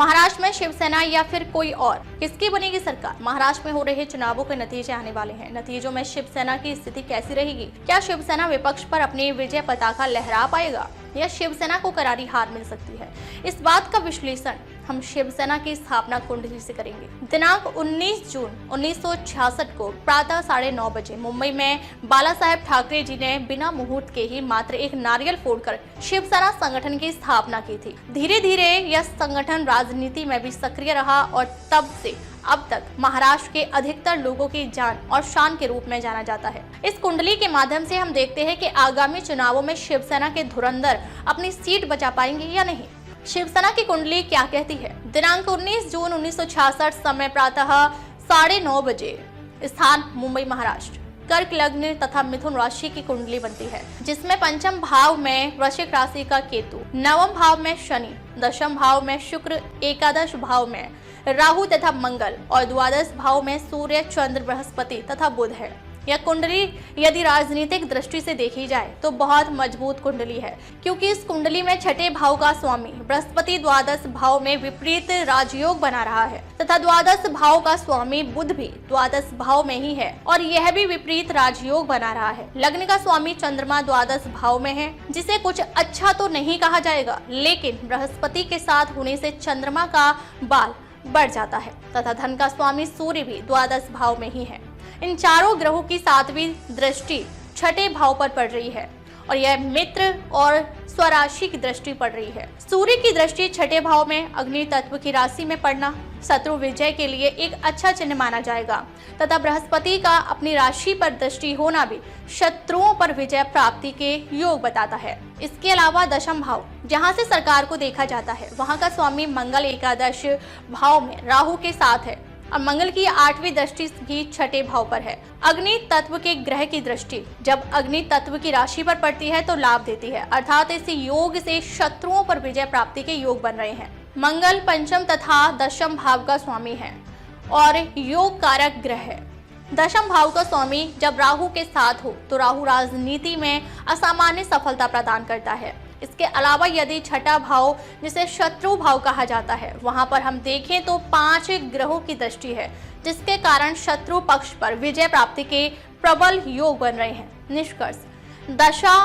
महाराष्ट्र में शिवसेना या फिर कोई और, किसकी बनेगी सरकार? महाराष्ट्र में हो रहे चुनावों के नतीजे आने वाले हैं। नतीजों में शिवसेना की स्थिति कैसी रहेगी? क्या शिवसेना विपक्ष पर अपनी विजय पताका लहरा पाएगा या शिवसेना को करारी हार मिल सकती है? इस बात का विश्लेषण हम शिवसेना की स्थापना कुंडली से करेंगे। दिनांक 19 जून 1966 को प्रातः 9:30 बजे मुंबई में बाला साहेब ठाकरे जी ने बिना मुहूर्त के ही मात्र एक नारियल फोड़कर शिवसेना संगठन की स्थापना की थी। धीरे धीरे यह संगठन राजनीति में भी सक्रिय रहा और तब से अब तक महाराष्ट्र के अधिकतर लोगों की जान और शान के रूप में जाना जाता है। इस कुंडली के माध्यम से हम देखते हैं कि आगामी चुनावों में शिवसेना के धुरंधर अपनी सीट बचा पाएंगे या नहीं। शिवसेना की कुंडली क्या कहती है? दिनांक 19 जून 1966, समय प्रातः 9:30 बजे, स्थान मुंबई महाराष्ट्र। कर्क लग्न तथा मिथुन राशि की कुंडली बनती है, जिसमें पंचम भाव में वृश्चिक राशि का केतु, नवम भाव में शनि, दशम भाव में शुक्र, एकादश भाव में राहु तथा मंगल और द्वादश भाव में सूर्य, चंद्र, बृहस्पति तथा बुध है। यह कुंडली यदि राजनीतिक दृष्टि से देखी जाए तो बहुत मजबूत कुंडली है, क्योंकि इस कुंडली में छठे भाव का स्वामी बृहस्पति द्वादश भाव में विपरीत राजयोग बना रहा है तथा द्वादश भाव का स्वामी बुध भी द्वादश भाव में ही है और यह भी विपरीत राजयोग बना रहा है। लग्न का स्वामी चंद्रमा द्वादश भाव में है, जिसे कुछ अच्छा तो नहीं कहा जाएगा, लेकिन बृहस्पति के साथ होने से चंद्रमा का बाल बढ़ जाता है तथा धन का स्वामी सूर्य भी द्वादश भाव में ही है। इन चारों ग्रहों की 7वीं दृष्टि छठे भाव पर पड़ रही है और यह मित्र और स्वराशि की दृष्टि पड़ रही है। सूर्य की दृष्टि छठे भाव में अग्नि तत्व की राशि में पड़ना शत्रु विजय के लिए एक अच्छा चिन्ह माना जाएगा तथा बृहस्पति का अपनी राशि पर दृष्टि होना भी शत्रुओं पर विजय प्राप्ति के योग बताता है। इसके अलावा दशम भाव, जहां से सरकार को देखा जाता है, वहां का स्वामी मंगल एकादश भाव में राहु के साथ है और मंगल की 8वीं दृष्टि भी छठे भाव पर है। अग्नि तत्व के ग्रह की दृष्टि जब अग्नि तत्व की राशि पर पड़ती है तो लाभ देती है, अर्थात इस योग से शत्रुओं पर विजय प्राप्ति के योग बन रहे हैं। मंगल पंचम तथा दशम भाव का स्वामी है और योग कारक ग्रह है। दशम भाव का स्वामी जब राहु के साथ हो तो राहु राजनीति में असामान्य सफलता प्रदान करता है। इसके अलावा यदि छठा भाव, जिसे शत्रु भाव कहा जाता है, वहां पर हम देखें तो 5 ग्रहों की दृष्टि है, जिसके कारण शत्रु पक्ष पर विजय प्राप्ति के प्रबल योग बन रहे हैं। निष्कर्ष, दशा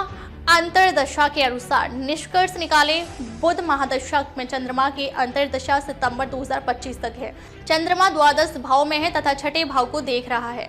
अंतरदशा के अनुसार निष्कर्ष निकाले। बुध महादशा में चंद्रमा की अंतरदशा सितंबर 2025 तक है। चंद्रमा द्वादश भाव में है तथा छठे भाव को देख रहा है।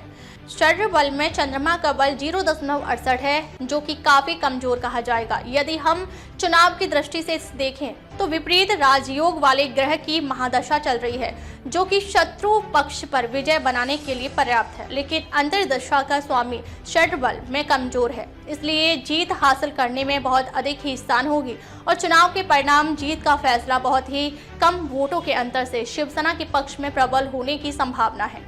शरीर बल में चंद्रमा का बल 0.68 है, जो कि काफी कमजोर कहा जाएगा। यदि हम चुनाव की दृष्टि से देखें तो विपरीत राजयोग वाले ग्रह की महादशा चल रही है, जो कि शत्रु पक्ष पर विजय बनाने के लिए पर्याप्त है, लेकिन अंतरदशा का स्वामी शरीर बल में कमजोर है, इसलिए जीत हासिल करने में बहुत अधिक ही स्थान होगी और चुनाव के परिणाम जीत का फैसला बहुत ही कम वोटों के अंतर से शिवसेना के पक्ष में प्रबल होने की संभावना है।